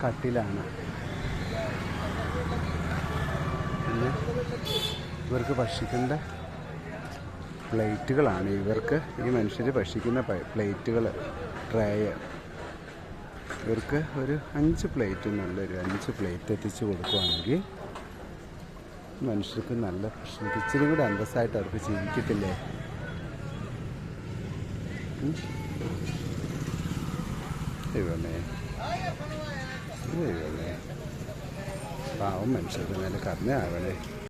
കട്ടിലാണ്. പിന്നെ ഇവർക്ക് ഭക്ഷിക്കേണ്ട പ്ലേറ്റുകളാണ്. ഈ മനുഷ്യർ ഭക്ഷിക്കുന്ന പ്ലേറ്റുകൾ, ട്രേയ്. ഇവർക്ക് ഒരു 5 പ്ലേറ്റ് എന്നുള്ളൊരു 5 പ്ലേറ്റ് എത്തിച്ച് കൊടുക്കുകയാണെങ്കിൽ മനുഷ്യർക്ക് നല്ല ഭക്ഷണം ഇച്ചിരി കൂടെ അന്തസ്സായിട്ട് അവർക്ക് ജീവിക്കത്തില്ലേ? ദൈവമേ, പാവം മനുഷ്യർക്ക് നല്ല കരുണയാവണേ.